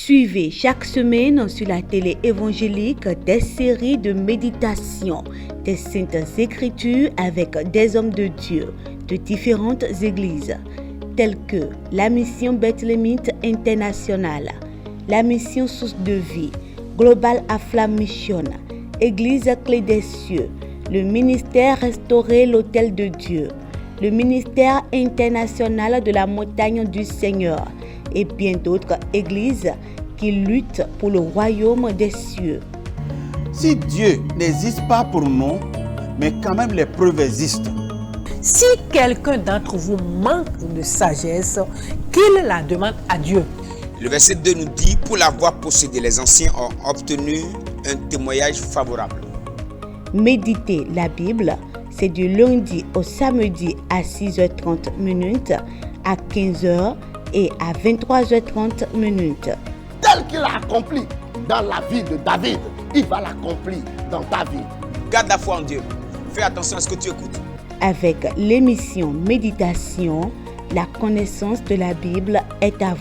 Suivez chaque semaine sur la télé évangélique des séries de méditation des Saintes Écritures avec des hommes de Dieu de différentes églises, telles que la mission Bethléemite Internationale, la mission Source de Vie, Global Aflam Mission, Église Clé des Cieux, le ministère Restaurer l'Autel de Dieu, le ministère international de la montagne du Seigneur et bien d'autres églises qui luttent pour le royaume des cieux. Si Dieu n'existe pas pour nous, mais quand même les preuves existent. Si quelqu'un d'entre vous manque de sagesse, qu'il la demande à Dieu. Le verset 2 nous dit, pour l'avoir possédé, les anciens ont obtenu un témoignage favorable. Méditer la Bible, c'est du lundi au samedi à 6h30, à 15h et à 23h30. Tel qu'il a accompli dans la vie de David, il va l'accomplir dans ta vie. Garde la foi en Dieu. Fais attention à ce que tu écoutes. Avec l'émission Méditation, la connaissance de la Bible est à vous.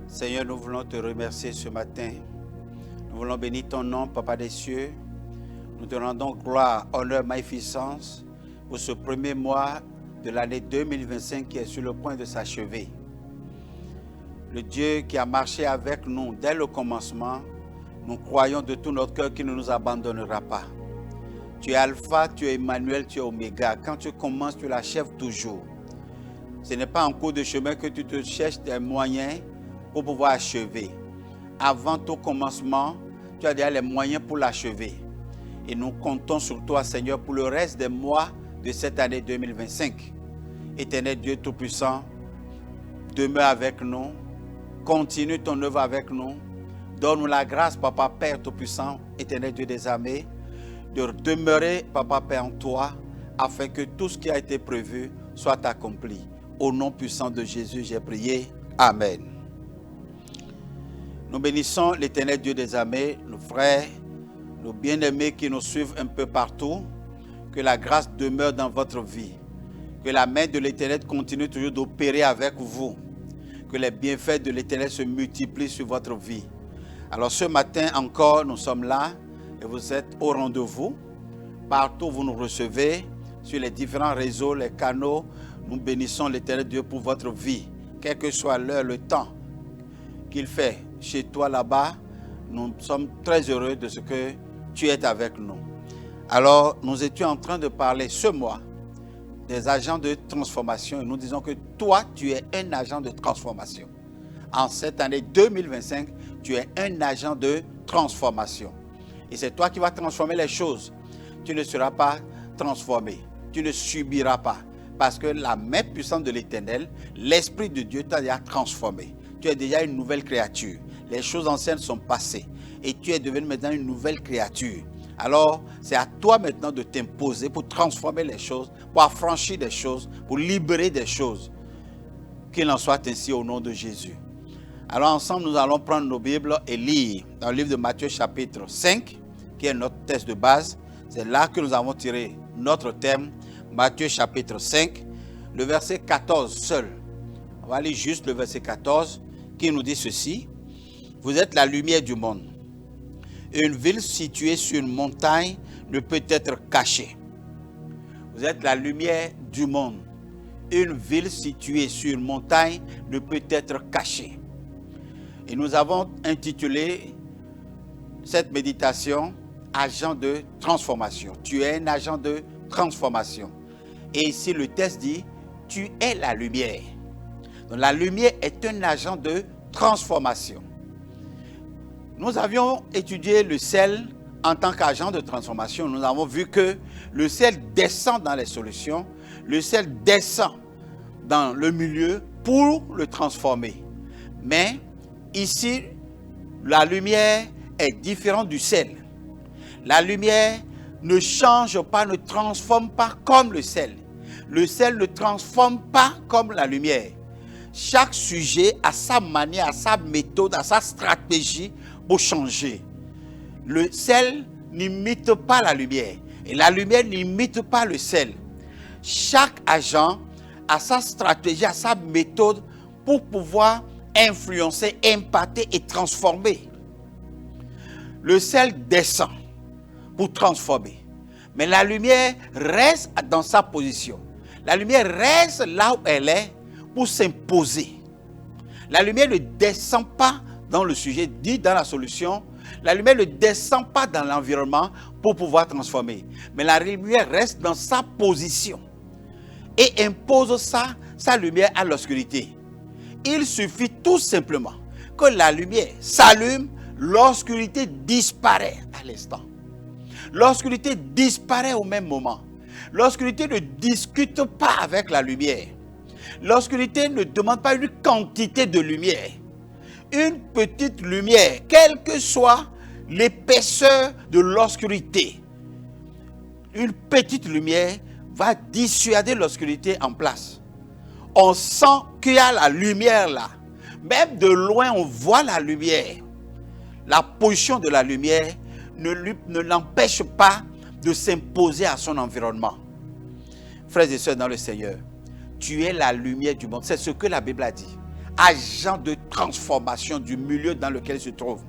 Seigneur, nous voulons te remercier ce matin. Nous voulons bénir ton nom, Papa des cieux. Nous te rendons gloire, honneur, magnificence pour ce premier mois de l'année 2025 qui est sur le point de s'achever. Le Dieu qui a marché avec nous dès le commencement, nous croyons de tout notre cœur qu'il ne nous abandonnera pas. Tu es Alpha, tu es Emmanuel, tu es Oméga. Quand tu commences, tu l'achèves toujours. Ce n'est pas en cours de chemin que tu te cherches des moyens pour pouvoir achever. Avant tout commencement, tu as déjà les moyens pour l'achever. Et nous comptons sur toi, Seigneur, pour le reste des mois de cette année 2025. Éternel Dieu Tout-Puissant, demeure avec nous, continue ton œuvre avec nous. Donne-nous la grâce, Papa Père Tout-Puissant, Éternel Dieu des armées, de demeurer, Papa Père, en toi, afin que tout ce qui a été prévu soit accompli. Au nom puissant de Jésus, j'ai prié. Amen. Nous bénissons l'Éternel Dieu des armées, nos frères, nos bien-aimés qui nous suivent un peu partout. Que la grâce demeure dans votre vie. Que la main de l'Éternel continue toujours d'opérer avec vous. Que les bienfaits de l'Éternel se multiplient sur votre vie. Alors ce matin encore, nous sommes là et vous êtes au rendez-vous. Partout vous nous recevez, sur les différents réseaux, les canaux. Nous bénissons l'Éternel Dieu pour votre vie. Quelle que soit l'heure, le temps qu'il fait chez toi là-bas, nous sommes très heureux de ce que tu es avec nous. Alors, nous étions en train de parler ce mois des agents de transformation et nous disons que toi, tu es un agent de transformation. En cette année 2025, tu es un agent de transformation. Et c'est toi qui vas transformer les choses. Tu ne seras pas transformé. Tu ne subiras pas. Parce que la main puissante de l'Éternel, l'Esprit de Dieu t'a déjà transformé. Tu es déjà une nouvelle créature. Les choses anciennes sont passées. Et tu es devenu maintenant une nouvelle créature. Alors, c'est à toi maintenant de t'imposer pour transformer les choses, pour affranchir des choses, pour libérer des choses. Qu'il en soit ainsi au nom de Jésus. Alors ensemble, nous allons prendre nos Bibles et lire dans le livre de Matthieu chapitre 5, qui est notre texte de base. C'est là que nous avons tiré notre thème, Matthieu chapitre 5, le verset 14 seul. On va lire juste le verset 14 qui nous dit ceci. Vous êtes la lumière du monde. Une ville située sur une montagne ne peut être cachée. Vous êtes la lumière du monde. Une ville située sur une montagne ne peut être cachée. Et nous avons intitulé cette méditation « Agent de transformation ». Tu es un agent de transformation. Et ici le texte dit « Tu es la lumière ». Donc la lumière est un agent de transformation. Nous avions étudié le sel en tant qu'agent de transformation. Nous avons vu que le sel descend dans les solutions, le sel descend dans le milieu pour le transformer. Mais ici, la lumière est différente du sel. La lumière ne change pas, ne transforme pas comme le sel. Le sel ne transforme pas comme la lumière. Chaque sujet a sa manière, a sa méthode, a sa stratégie pour changer. Le sel n'imite pas la lumière et la lumière n'imite pas le sel. Chaque agent a sa stratégie, a sa méthode pour pouvoir influencer, impacter et transformer. Le sel descend pour transformer, mais la lumière reste dans sa position. La lumière reste là où elle est pour s'imposer. La lumière ne descend pas dans le sujet, dit dans la solution. La lumière ne descend pas dans l'environnement pour pouvoir transformer. Mais la lumière reste dans sa position et impose sa lumière à l'obscurité. Il suffit tout simplement que la lumière s'allume, l'obscurité disparaît à l'instant. L'obscurité disparaît au même moment. L'obscurité ne discute pas avec la lumière. L'obscurité ne demande pas une quantité de lumière. Une petite lumière, quelle que soit l'épaisseur de l'obscurité, une petite lumière va dissuader l'obscurité en place. On sent qu'il y a la lumière là. Même de loin, on voit la lumière. La position de la lumière ne l'empêche pas de s'imposer à son environnement. Frères et sœurs dans le Seigneur, tu es la lumière du monde. C'est ce que la Bible a dit. Agent de transformation du milieu dans lequel il se trouve.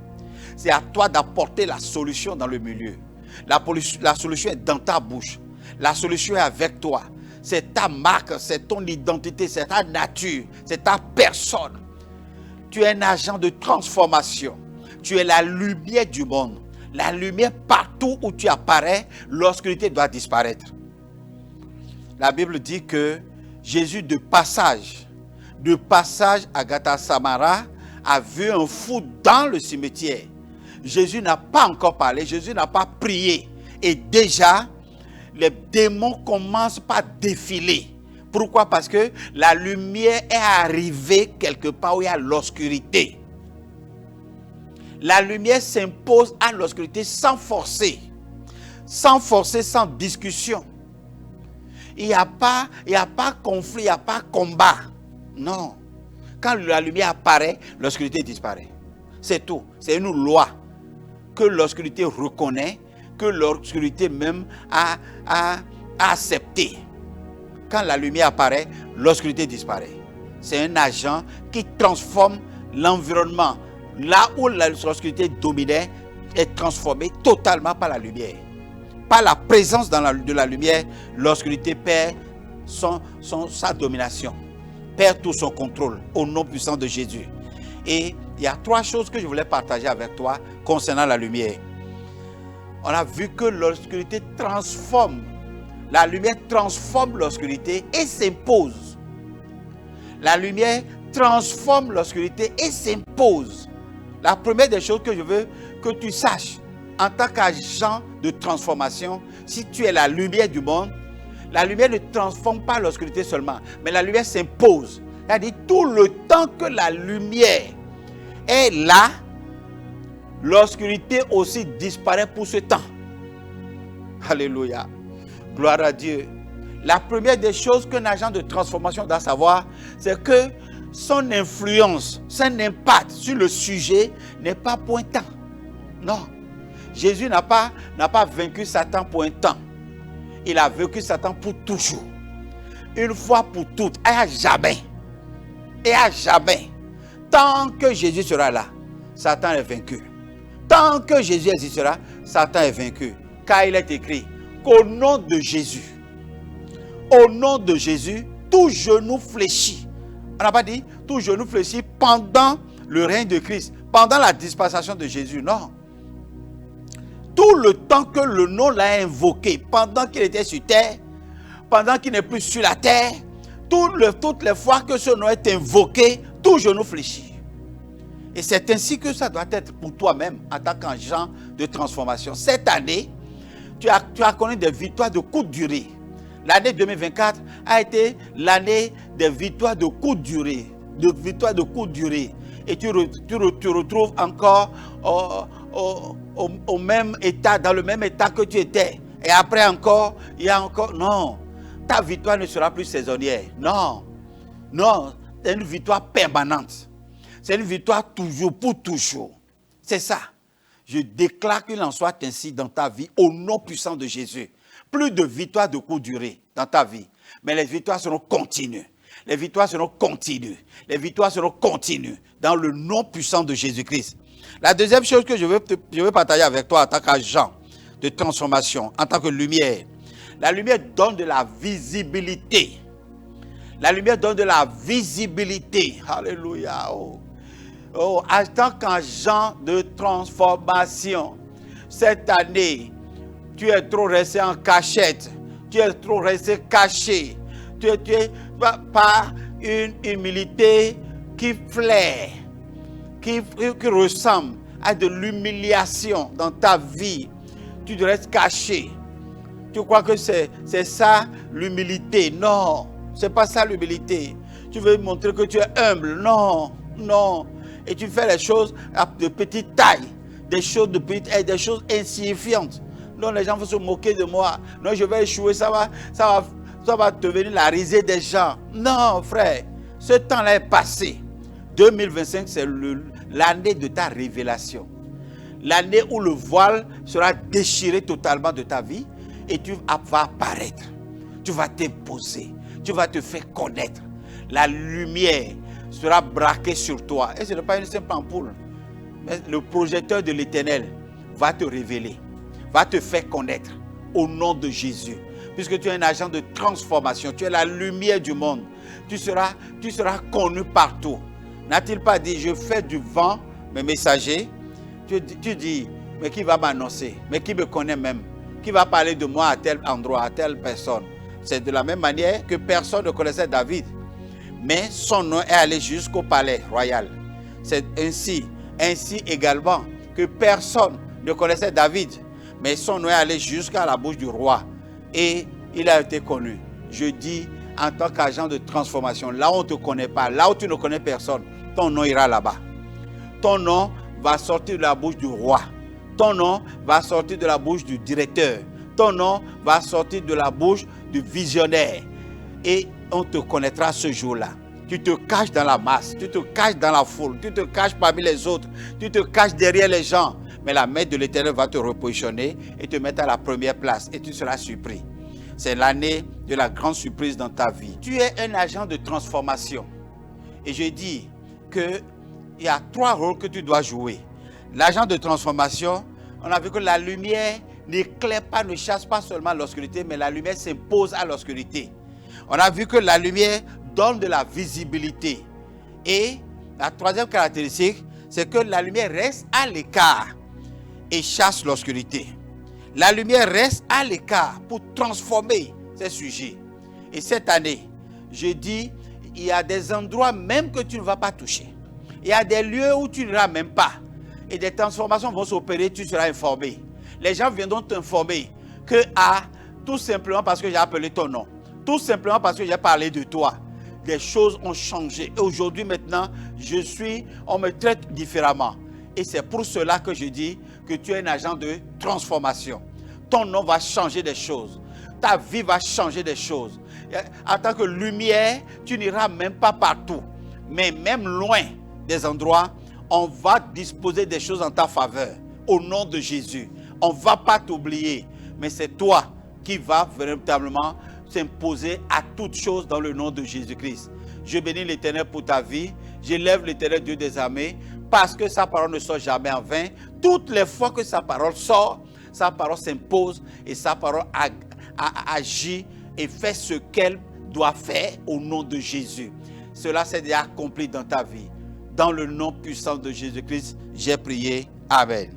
C'est à toi d'apporter la solution dans le milieu. La solution est dans ta bouche. La solution est avec toi. C'est ta marque, c'est ton identité, c'est ta nature, c'est ta personne. Tu es un agent de transformation. Tu es la lumière du monde. La lumière partout où tu apparais, l'obscurité doit disparaître. La Bible dit que Jésus de passage à Gatha-Samara a vu un fou dans le cimetière. Jésus n'a pas encore parlé, Jésus n'a pas prié. Et déjà, les démons commencent par défiler. Pourquoi? Parce que la lumière est arrivée quelque part où il y a l'obscurité. La lumière s'impose à l'obscurité sans forcer, sans discussion. Il n'y a pas conflit, il n'y a pas combat. Non. Quand la lumière apparaît, l'obscurité disparaît. C'est tout. C'est une loi que l'obscurité reconnaît, que l'obscurité même a accepté. Quand la lumière apparaît, l'obscurité disparaît. C'est un agent qui transforme l'environnement. Là où l'obscurité dominait est transformée totalement par la lumière. Par la présence de la lumière, l'obscurité perd sa domination, perd tout son contrôle au nom puissant de Jésus. Et il y a 3 choses que je voulais partager avec toi concernant la lumière. On a vu que l'obscurité transforme. La lumière transforme l'obscurité et s'impose. La lumière transforme l'obscurité et s'impose. La première des choses que je veux que tu saches, en tant qu'agent de transformation, si tu es la lumière du monde, la lumière ne transforme pas l'obscurité seulement, mais la lumière s'impose. C'est-à-dire tout le temps que la lumière est là, l'obscurité aussi disparaît pour ce temps. Alléluia. Gloire à Dieu. La première des choses qu'un agent de transformation doit savoir, c'est que son influence, son impact sur le sujet n'est pas pour un temps. Non. Jésus n'a pas vaincu Satan pour un temps. Il a vaincu Satan pour toujours. Une fois pour toutes, et à jamais. Et à jamais. Tant que Jésus sera là, Satan est vaincu. Tant que Jésus existera, Satan est vaincu. Car il est écrit qu'au nom de Jésus, tout genou fléchit. On n'a pas dit tout genou fléchit pendant le règne de Christ, pendant la dispensation de Jésus. Non. Tout le temps que le nom l'a invoqué, pendant qu'il était sur terre, pendant qu'il n'est plus sur la terre, toutes les fois que ce nom est invoqué, tout genou fléchit. Et c'est ainsi que ça doit être pour toi-même en tant qu'agent de transformation. Cette année, tu as connu des victoires de courte durée. L'année 2024 a été l'année des victoires de courte durée. Et tu retrouves encore au même état, dans le même état que tu étais. Et après encore, il y a encore... Non, ta victoire ne sera plus saisonnière. Non, non, c'est une victoire permanente. C'est une victoire toujours, pour toujours. C'est ça. Je déclare qu'il en soit ainsi dans ta vie, au nom puissant de Jésus. Plus de victoires de courte durée dans ta vie, mais les victoires seront continues. Les victoires seront continues. Les victoires seront continues dans le nom puissant de Jésus-Christ. La deuxième chose que je veux partager avec toi en tant qu'agent de transformation, en tant que lumière. La lumière donne de la visibilité. La lumière donne de la visibilité. Alléluia. Oh, en tant qu'agent de transformation, cette année, tu es trop resté en cachette. Tu es trop resté caché. Tu es par une humilité qui flaire, qui ressemble à de l'humiliation dans ta vie. Tu te restes caché. Tu crois que c'est ça l'humilité? Non, c'est pas ça l'humilité. Tu veux montrer que tu es humble? Non, non. Et tu fais les choses de petite taille, des choses de petite taille, des choses insignifiantes. Non, les gens vont se moquer de moi. Non, je vais échouer, ça va devenir la risée des gens. Non, frère, ce temps-là est passé. 2025, c'est l'année de ta révélation. L'année où le voile sera déchiré totalement de ta vie et tu vas apparaître. Tu vas t'imposer. Tu vas te faire connaître. La lumière sera braquée sur toi. Et ce n'est pas une simple ampoule. Mais le projecteur de l'Éternel va te révéler, va te faire connaître au nom de Jésus. Puisque tu es un agent de transformation, tu es la lumière du monde. Tu seras connu partout. N'a-t-il pas dit, je fais du vent mes messagers? Tu dis, mais qui va m'annoncer? Mais qui me connaît même? Qui va parler de moi à tel endroit, à telle personne? C'est de la même manière que personne ne connaissait David. Mais son nom est allé jusqu'au palais royal. C'est ainsi également que personne ne connaissait David. Mais son nom est allé jusqu'à la bouche du roi. Et il a été connu. Je dis, en tant qu'agent de transformation, là où on ne te connaît pas, là où tu ne connais personne, ton nom ira là-bas. Ton nom va sortir de la bouche du roi. Ton nom va sortir de la bouche du directeur. Ton nom va sortir de la bouche du visionnaire. Et on te connaîtra ce jour-là. Tu te caches dans la masse, tu te caches dans la foule, tu te caches parmi les autres, tu te caches derrière les gens. Mais la main de l'Éternel va te repositionner et te mettre à la première place et tu seras surpris. C'est l'année de la grande surprise dans ta vie. Tu es un agent de transformation. Et je dis qu'il y a 3 rôles que tu dois jouer. L'agent de transformation, on a vu que la lumière n'éclaire pas, ne chasse pas seulement l'obscurité, mais la lumière s'impose à l'obscurité. On a vu que la lumière donne de la visibilité. Et la 3e caractéristique, c'est que la lumière reste à l'écart et chasse l'obscurité. La lumière reste à l'écart pour transformer ces sujets. Et cette année, je dis, il y a des endroits même que tu ne vas pas toucher. Il y a des lieux où tu n'iras même pas. Et des transformations vont s'opérer, tu seras informé. Les gens viendront t'informer que tout simplement parce que j'ai appelé ton nom, tout simplement parce que j'ai parlé de toi, des choses ont changé. Et aujourd'hui, maintenant, on me traite différemment. Et c'est pour cela que je dis que tu es un agent de transformation. Ton nom va changer des choses. Ta vie va changer des choses. En tant que lumière, tu n'iras même pas partout. Mais même loin des endroits, on va disposer des choses en ta faveur. Au nom de Jésus. On ne va pas t'oublier. Mais c'est toi qui vas véritablement s'imposer à toutes choses dans le nom de Jésus-Christ. Je bénis l'Éternel pour ta vie. J'élève l'Éternel Dieu des armées parce que sa parole ne sort jamais en vain. Toutes les fois que sa parole sort, sa parole s'impose et sa parole agit et fait ce qu'elle doit faire au nom de Jésus. Cela s'est déjà accompli dans ta vie. Dans le nom puissant de Jésus-Christ, j'ai prié. Amen.